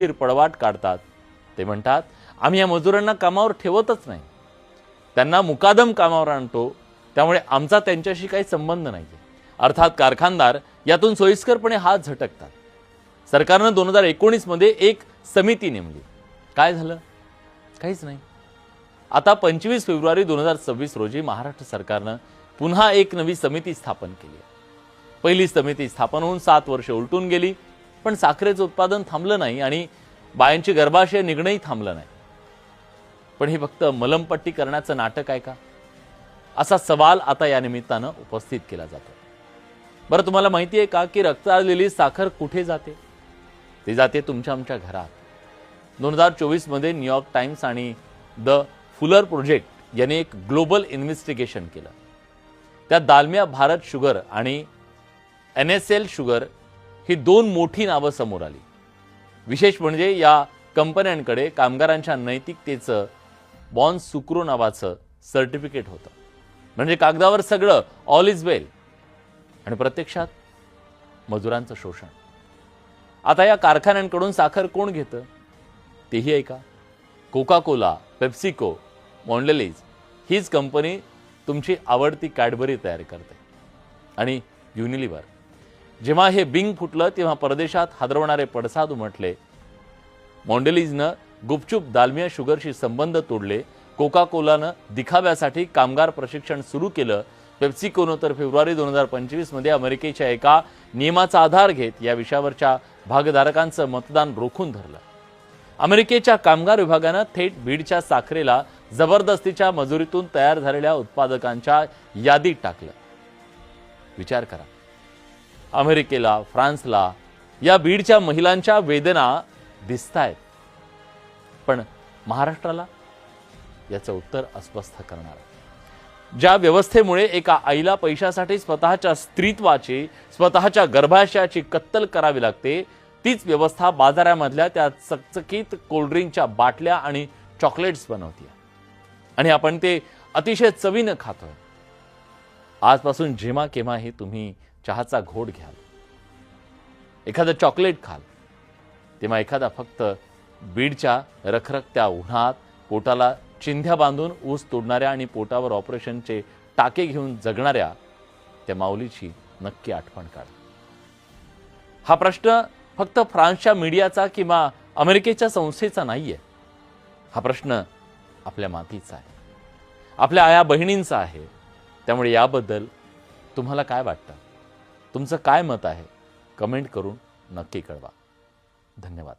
पळवाट काढतात। ते म्हणतात आम्ही या मजुरांना कामावर ठेवतच नाही, त्यांना मुकादम कामावर आणतो, त्यामुळे आमचा त्यांच्याशी काही संबंध नाही। अर्थात कारखानदार यातून सोयीस्करपणे हात झटकतात। सरकारने 2019 मध्ये एक समिती नेमली, काय झालं? काहीच नाही। आता 25 फेब्रुवारी 2026 रोजी महाराष्ट्र सरकारने पुन्हा एक नवी समिती स्थापन केली। पहिली समिती स्थापन होऊन 7 वर्षे उलटून गेली, पण साखरेचं उत्पादन थांबलं नाही आणि बायांची गर्भाशय निघणंही थांबलं नाही। पण हे फक्त मलमपट्टी करण्याचं नाटक आहे का, असा सवाल आता या निमित्तानं उपस्थित केला जातो। बरं, तुम्हाला माहिती आहे का की रक्ताळलेली साखर कुठे जाते? ती जाते तुमच्या आमच्या घरात। 2024 मध्ये न्यूयॉर्क टाइम्स आणि द फुलर प्रोजेक्ट यांनी एक ग्लोबल इन्व्हेस्टिगेशन केलं। त्या दालमिया भारत शुगर आणि NSL शुगर ही दोन मोठी नावं समोर आली। विशेष म्हणजे या कंपन्यांकडे कामगारांच्या नैतिकतेचं बॉन सुक्रो नावाचं सर्टिफिकेट होतं। म्हणजे कागदावर सगळं ऑल इज वेल आणि प्रत्यक्षात मजुरांचं शोषण। आता या कारखान्यांकडून साखर कोण घेतं तेही ऐका। कोका कोला, पेप्सिको, मॉन्डेलीज हीच कंपनी तुमची आवडती कॅडबरी तयार करते। आणि युनिलिव्हर, जेव्हा हे बिंग फुटलं तेव्हा परदेशात हादरवणारे पडसाद उमटले। मॉन्डेलीजनं गुपचूप दालमिया शुगरशी संबंध तोडले। कोका कोलानं दिखाव्यासाठी कामगार प्रशिक्षण सुरू केलं। पेप्सिकोनं तर फेब्रुवारी 2025 मध्ये अमेरिकेच्या एका नियमाचा आधार घेत या विषयावरच्या भागधारकांचं मतदान रोखून धरलं। अमेरिकेच्या कामगार विभागानं थेट बीडच्या साखरेला जबरदस्तीच्या मजुरीतून तयार झालेल्या उत्पादकांच्या यादीत टाकलं। विचार करा, अमेरिकेला, फ्रान्सला या बीडच्या महिलांच्या वेदना दिसतायत, पण महाराष्ट्राला याचं उत्तर अस्वस्थ करणार। ज्या व्यवस्थेमुळे एका आईला पैशासाठी स्वतःच्या स्त्रीत्वाची, स्वतःच्या गर्भाशयाची कत्तल करावी लागते, तीच व्यवस्था बाजारामधल्या त्या चकचकीत कोल्ड्रिंकच्या बाटल्या आणि चॉकलेट्स बनवते आणि आपण ते अतिशय चवीनं खातोय। आजपासून जेव्हा केव्हाही तुम्ही चहाचा घोट घ्याल, एखादं चॉकलेट खाल, तेव्हा एखादा फक्त बीडच्या रखरखत्या उन्हात पोटाला चिंध्या बांधून ऊस तोडणाऱ्या आणि पोटावर ऑपरेशनचे टाके घेऊन जगणाऱ्या त्या माऊलीची नक्की आठवण काढा। हा प्रश्न फक्त फ्रान्सच्या मीडियाचा किंवा अमेरिकेच्या संस्थेचा नाहीये, हा प्रश्न आपल्या मातीचा आहे, आपल्या आया बहिणींचा आहे। त्यामुळे याबद्दल तुम्हाला काय वाटतं, तुमचं काय मत आहे, कमेंट करून नक्की कळवा। धन्यवाद।